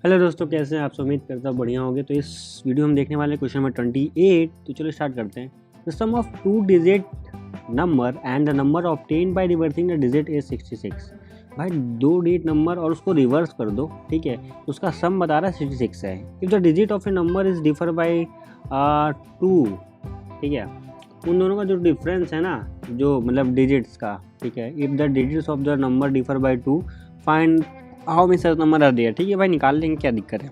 Hello दोस्तों, कैसे हैं आप? उम्मीद करता हूँ बढ़िया होंगे। तो इस वीडियो में देखने वाले क्वेश्चन नंबर 28। तो चलो स्टार्ट करते हैं। The sum of two digit number and the number obtained by reversing the digit is 66। भाई दो डिजिट नंबर और उसको रिवर्स कर दो, ठीक है, तो उसका सम बता रहा है 66 है। If the digit of A number is differ by 2, ठीक है, उन दोनों का जो डिफरेंस है ना, जो मतलब डिजिट्स का, ठीक है, if the digits of the number differ by 2 find how many such number are there. ठीक है भाई, निकाल लेंगे, क्या दिक्कत है।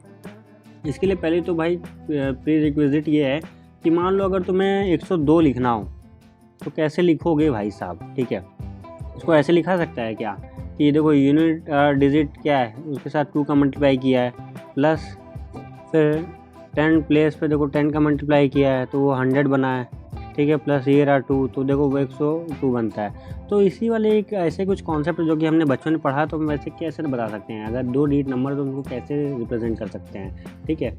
इसके लिए पहले तो भाई प्री रिक्विजिट ये है कि मान लो अगर तुम्हें 102 लिखना हो तो कैसे लिखोगे भाई साहब। ठीक है, इसको ऐसे लिखा सकता है क्या कि देखो यूनिट डिजिट क्या है, उसके साथ 2 का मल्टीप्लाई किया है, प्लस फिर 10 प्लेस पे देखो 10 का मल्टीप्लाई किया है तो वो 100 बना है, ठीक है, प्लस ये रहा 2 तो देखो वो 102 बनता है। तो इसी वाले एक ऐसे कुछ कॉन्सेप्ट जो कि हमने बचपन में पढ़ा, तो हम वैसे कैसे बता सकते हैं अगर दो डिजिट नंबर तो उनको कैसे रिप्रेजेंट कर सकते हैं। ठीक है,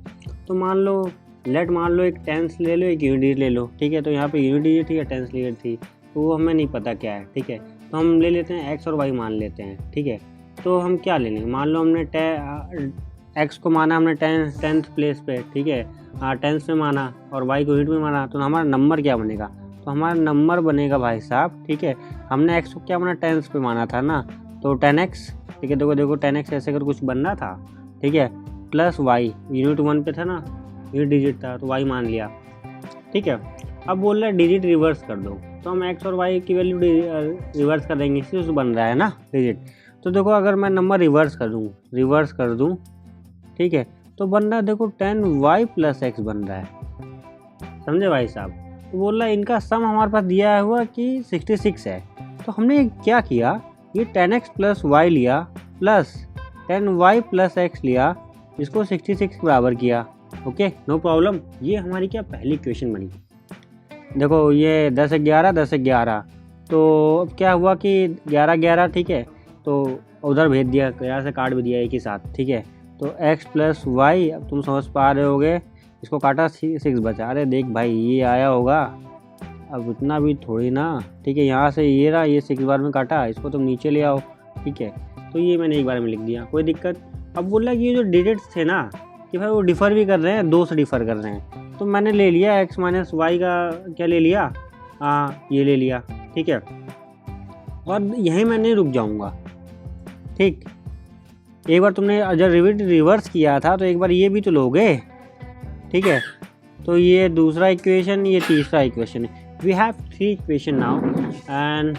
तो मान लो एक टेंस ले लो, एक यूनिट डिजिट ले लो। ठीक है, तो यहाँ पे यूनिट डिजिट थी या टेंस डिजिट थी तो वो हमें नहीं पता क्या है। ठीक है, तो हम ले लेते हैं एक्स और वाई मान लेते हैं। ठीक है, तो हम क्या ले लेंगे, मान लो हमने एक्स को माना हमने टेंथ प्लेस पे, ठीक है, टेंस में माना और वाई को यूनिट में माना, तो हमारा नंबर क्या बनेगा, तो हमारा नंबर बनेगा भाई साहब, ठीक है, हमने एक्स को क्या माना, टेंस पे माना था ना, तो 10x। ठीक है, देखो 10x ऐसे कर कुछ बनना था, ठीक है, प्लस वाई यूनिट 1 पे था ना, यूनिट डिजिट था तो वाई मान लिया। ठीक है, अब बोल रहा है डिजिट रिवर्स कर दो, तो हम एक्स और वाई की वैल्यू रिवर्स कर देंगे, इससे बन रहा है ना डिजिट। तो देखो अगर मैं नंबर रिवर्स कर दूँ, ठीक है, तो बन रहा है देखो 10y प्लस एक्स बन रहा है, समझे भाई साहब। तो बोल रहा है इनका सम हमारे पास दिया हुआ कि 66 है। तो हमने क्या किया, ये 10x प्लस वाई लिया प्लस 10y प्लस एक्स लिया, इसको 66 के बराबर किया। Okay, no problem. ये हमारी क्या पहली इक्वेशन बनी। देखो ये 10 11, तो अब क्या हुआ कि 11 11, ठीक है, तो उधर भेज दिया, 11 से काट भी दिया एक ही साथ। ठीक है, तो x प्लस वाई, अब तुम समझ पा रहे होगे, इसको काटा 6 बचा। अरे देख भाई ये आया होगा, अब इतना भी थोड़ी ना। ठीक है, यहाँ से ये रहा, ये 6 बार में काटा, इसको तुम नीचे ले आओ। ठीक है, तो ये मैंने एक बार में लिख दिया, कोई दिक्कत। अब बोल रहा है कि ये जो डिजिट्स थे ना कि भाई वो डिफ़र भी कर रहे हैं, 2 से डिफ़र कर रहे हैं, तो मैंने ले लिया x माइनस वाई का क्या ले लिया, ये ले लिया। ठीक है, और यहीं मैं नहीं रुक जाऊँगा। ठीक, एक बार तुमने जब रिवर्स किया था तो एक बार ये भी तो लोगे। ठीक है, तो ये दूसरा इक्वेशन, ये तीसरा इक्वेशन है। We have 3 equation now and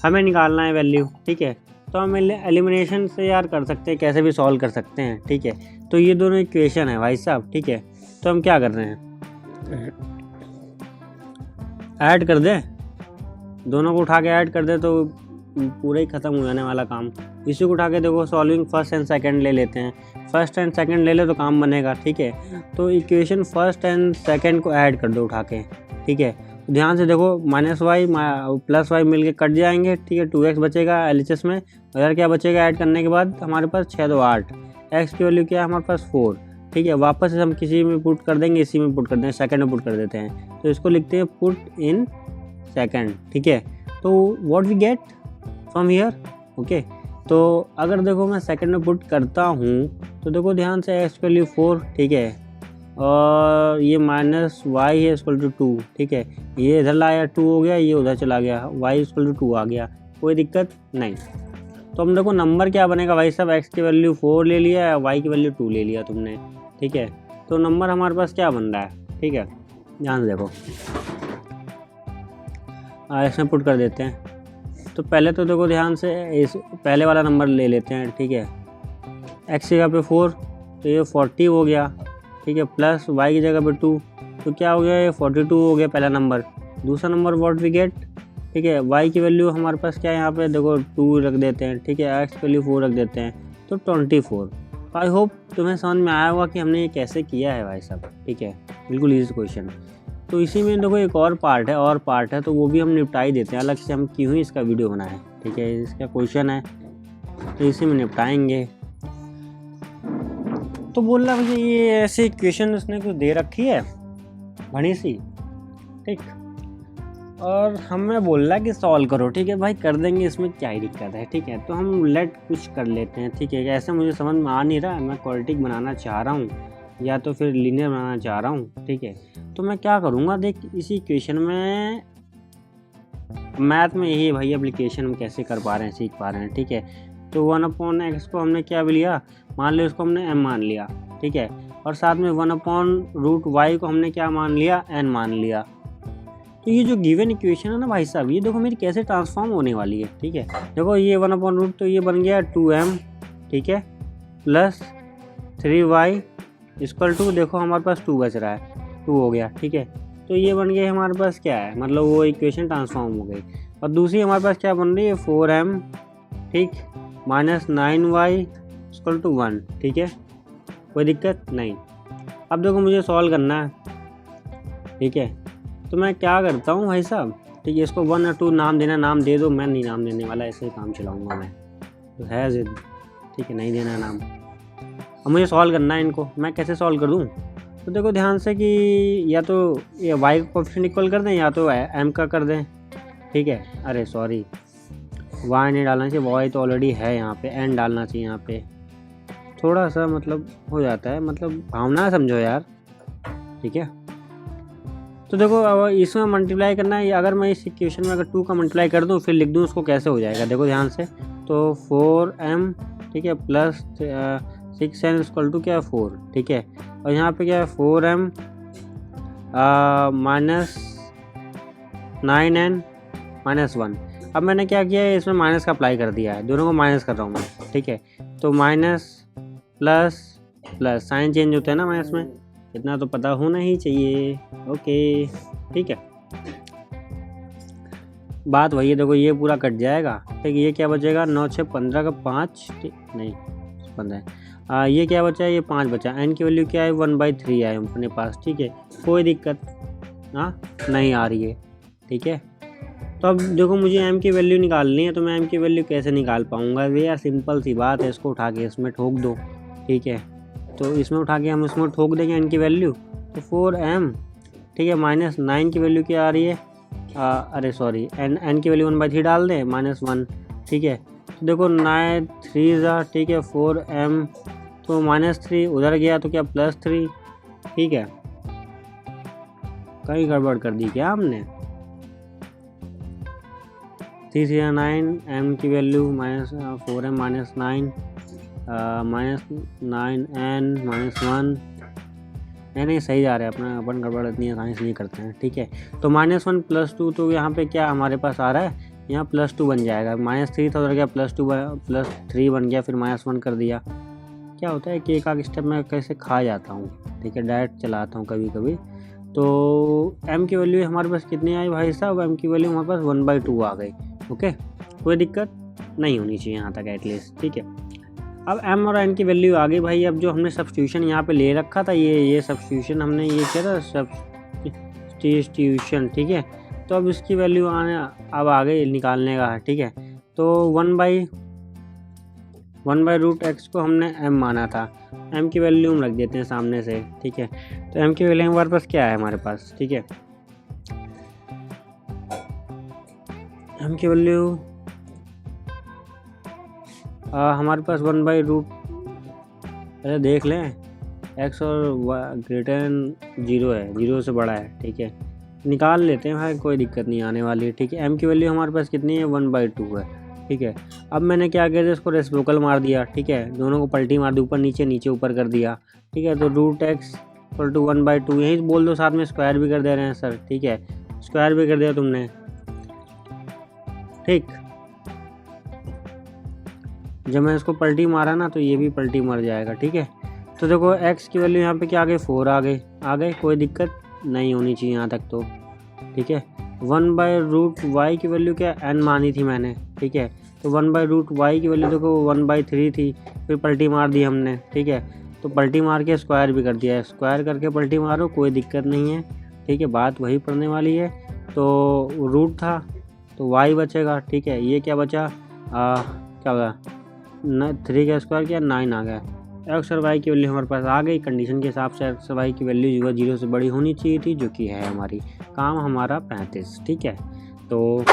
हमें निकालना है वैल्यू। ठीक है, तो हम एलिमिनेशन से यार कर सकते हैं, कैसे भी सॉल्व कर सकते हैं। ठीक है, तो ये दोनों इक्वेशन है भाई साहब। ठीक है, तो हम क्या कर रहे हैं, ऐड कर दें, दोनों को उठा के ऐड कर दे तो पूरा ही ख़त्म हो जाने वाला काम। इसी को उठा के देखो सॉल्विंग फर्स्ट एंड सेकंड ले लेते हैं, फर्स्ट एंड सेकंड ले ले तो काम बनेगा। ठीक है, तो इक्वेशन फर्स्ट एंड सेकंड को ऐड कर दो उठा के। ठीक है, तो ध्यान से देखो, माइनस वाई प्लस वाई मिल के कट जाएंगे। ठीक है, 2x बचेगा LHS में, इधर क्या बचेगा ऐड करने के बाद, हमारे पास 6 2 8, एक्स की वैल्यू क्या है हमारे पास 4। ठीक है, वापस हम किसी में पुट कर देंगे, इसी में पुट कर देंगे, सेकंड में पुट कर देते हैं, तो इसको लिखते हैं पुट इन सेकंड। ठीक है, तो what we get from here. Okay, तो अगर देखो मैं सेकंड में पुट करता हूँ तो देखो ध्यान से, एक्स वैल्यू 4, ठीक है, और ये माइनस वाई है इक्वल टू 2। ठीक है, ये इधर लाया 2 हो गया, ये उधर चला गया, वाई इक्वल टू 2 आ गया, कोई दिक्कत नहीं। तो हम देखो नंबर क्या बनेगा भाई साहब, एक्स की वैल्यू 4 ले लिया, वाई की वैल्यू 2 ले लिया तुमने। ठीक है, तो नंबर हमारे पास क्या बन रहा है। ठीक है, ध्यान से देखो, इसमें पुट कर देते हैं। तो पहले तो देखो ध्यान से, इस पहले वाला नंबर ले लेते हैं। ठीक है, एक्स की जगह पे 4 तो ये 40 हो गया। ठीक है, प्लस वाई की जगह पे 2 तो क्या हो गया, ये 42 हो गया पहला नंबर। दूसरा नंबर व्हाट वी गेट, ठीक है, वाई की वैल्यू हमारे पास क्या है, यहाँ पे देखो 2 रख देते हैं। ठीक है, एक्स की वैल्यू 4 रख देते हैं, तो 24। आई होप तुम्हें समझ में आया होगा कि हमने ये कैसे किया है भाई साहब। ठीक है, बिल्कुल ईजी क्वेश्चन। तो इसी में देखो एक और पार्ट है, तो वो भी हम निपटा ही देते हैं, अलग से हम क्यों ही इसका वीडियो बनाएं। ठीक है, इसका क्वेश्चन है तो इसी में निपटाएंगे। तो बोल रहा मुझे ये ऐसे इक्वेशन उसने कुछ दे रखी है बड़ी सी। ठीक, और हमें बोल रहा है कि सॉल्व करो। ठीक है भाई, कर देंगे, इसमें क्या ही दिक्कत है। ठीक है, तो हम लेट कुछ कर लेते हैं। ठीक है, ऐसे मुझे समझ में आ नहीं रहा, मैं क्वाड्रेटिक बनाना चाह रहा हूँ या तो फिर लीनियर बनाना चाह रहा हूँ। ठीक है, तो मैं क्या करूँगा, देख इसी इक्वेशन में, मैथ में यही है भाई, एप्लीकेशन हम कैसे कर पा रहे हैं, सीख पा रहे हैं। ठीक है, तो 1/x को हमने क्या भी लिया, मान लो इसको हमने m मान लिया। ठीक है, और साथ में 1/√y को हमने क्या मान लिया, n मान लिया। तो ये जो गिवन इक्वेशन है ना भाई साहब, ये देखो मेरी कैसे ट्रांसफॉर्म होने वाली है। ठीक है, देखो ये 1/√, तो ये बन गया 2m। ठीक है, प्लस 3y इक्वल टू, देखो हमारे पास 2 बच रहा है, 2 हो गया। ठीक है, तो ये बन गया हमारे पास क्या है, मतलब वो इक्वेशन ट्रांसफॉर्म हो गई। और दूसरी हमारे पास क्या बन रही है, 4m, ठीक, माइनस 9y इक्वल टू 1। ठीक है, कोई दिक्कत नहीं। अब देखो मुझे सॉल्व करना है। ठीक है, तो मैं क्या करता हूँ भाई साहब, ठीक है, इसको 1 और 2 नाम देना, नाम दे दो, मैं नहीं नाम देने वाला, ऐसे ही काम चलाऊँगा मैं, तो है जिद। ठीक है, नहीं देना नाम। अब मुझे सॉल्व करना है इनको, मैं कैसे सॉल्व कर दूँ, तो देखो ध्यान से कि या तो ये y का कोएफिशिएंट इक्वल कर दें या तो m का कर दें। ठीक है, अरे सॉरी, y नहीं डालना चाहिए, y तो ऑलरेडी है यहाँ पे, n डालना चाहिए यहाँ पे। थोड़ा सा मतलब हो जाता है, मतलब भावना समझो यार। ठीक है, तो देखो अब इसमें मल्टीप्लाई करना है। अगर मैं इस इक्वेशन में अगर 2 का मल्टीप्लाई कर दूँ फिर लिख दूँ उसको, कैसे हो जाएगा देखो ध्यान से। तो 4m, ठीक है, प्लस 6n इक्वल टू क्या है, 4। ठीक है, और यहाँ पे क्या है, 4m माइनस 9n माइनस 1। अब मैंने क्या किया है, इसमें माइनस का अप्लाई कर दिया है, दोनों को माइनस कर रहा हूँ मैं। ठीक है, तो minus plus plus, sign change होता है ना माइनस में, इतना तो पता होना ही चाहिए। ओके, ठीक है, बात वही है। देखो ये पूरा कट जाएगा। ठीक है, ये क्या बचेगा, 9 6 15 का 5, नहीं 15, ये क्या बचा है, ये 5 बचा। n की वैल्यू क्या है, 1/3 है अपने पास। ठीक है, कोई दिक्कत नहीं आ रही है। ठीक है, तो अब देखो मुझे m की वैल्यू निकालनी है, तो मैं m की वैल्यू कैसे निकाल पाऊँगा यार, सिंपल सी बात है, इसको उठा के इसमें ठोक दो। ठीक है, तो इसमें उठा के हम इसमें ठोक देंगे n की वैल्यू, तो 4m। ठीक है, माइनस 9 की वैल्यू क्या आ रही है, अरे सॉरी, n की वैल्यू 1/3 डाल दें, -1। ठीक है, तो देखो 9 3 ठीक है, 4m, तो -3 उधर गया तो क्या +3। ठीक है, कहीं गड़बड़ कर दी क्या हमने, 3 3 9, m की वैल्यू -4m माइनस 9 -9n -1, नहीं सही जा रहा है अपना, अपन गड़बड़ इतनी आसानी से नहीं करते हैं। ठीक है, तो -1 +2, तो यहाँ पे क्या हमारे पास आ रहा है, यहाँ +2 बन जाएगा, -3 था उधर गया +3 बन गया, फिर -1 कर दिया। क्या होता है कि एक आध स्टेप में कैसे खा जाता हूँ। ठीक है, डायरेक्ट चलाता हूँ कभी कभी। तो m की वैल्यू हमारे पास कितनी आई भाई साहब, m की वैल्यू हमारे पास 1/2 आ गई। ओके, कोई दिक्कत नहीं होनी चाहिए यहाँ तक एटलीस्ट। ठीक है, अब m और n की वैल्यू आ गई भाई। अब जो हमने सब्स्टिट्यूशन यहाँ पे ले रखा था, ये सब्स्टिट्यूशन हमने ये किया था, सब्स्टिट्यूशन। ठीक है, तो अब इसकी वैल्यू अब आ गई निकालने का। ठीक है, तो 1/√x को हमने m माना था, m की वैल्यू हम रख देते हैं सामने से। ठीक है, तो m की वैल्यू हमारे पास क्या है, हमारे पास, ठीक है, m की वैल्यू हमारे पास 1/√, अरे देख लें, x और ग्रेटर 0 है, 0 से बड़ा है। ठीक है, निकाल लेते हैं भाई, कोई दिक्कत नहीं आने वाली है। ठीक है, m की वैल्यू हमारे पास कितनी है, 1/2 है। ठीक है, अब मैंने क्या किया, इसको रेसिप्रोकल मार दिया। ठीक है, दोनों को पलटी मार दी, ऊपर नीचे नीचे ऊपर कर दिया। ठीक है, तो √x = 1/2, यही बोल दो, साथ में स्क्वायर भी कर दे रहे हैं सर। ठीक है, स्क्वायर भी कर दिया तुमने। ठीक, जब मैं इसको पलटी मारा ना तो ये भी पलटी मर जाएगा। ठीक है, तो देखो x की वैल्यू यहाँ पे क्या आ गई, 4 आ गए, कोई दिक्कत नहीं होनी चाहिए यहाँ तक तो। ठीक है, 1/√y की वैल्यू क्या, n मानी थी मैंने। ठीक है, तो 1/√y की वैल्यू देखो 1/3 थी, फिर पलटी मार दी हमने। ठीक है, तो पलटी मार के स्क्वायर भी कर दिया है, स्क्वायर करके पलटी मारो, कोई दिक्कत नहीं है। ठीक है, बात वही पड़ने वाली है। तो रूट था तो y बचेगा। ठीक है, ये क्या बचा, क्या होगा, 3 का स्क्वायर किया, 9 आ गया। एक्स और वाई की वैल्यू हमारे पास आ गई। कंडीशन के हिसाब से एक्स और वाई की वैल्यू 0 से बड़ी होनी चाहिए थी, जो कि है हमारी। काम हमारा 35। ठीक है, तो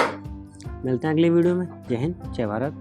मिलते हैं अगली वीडियो में। जय हिंद, जय भारत।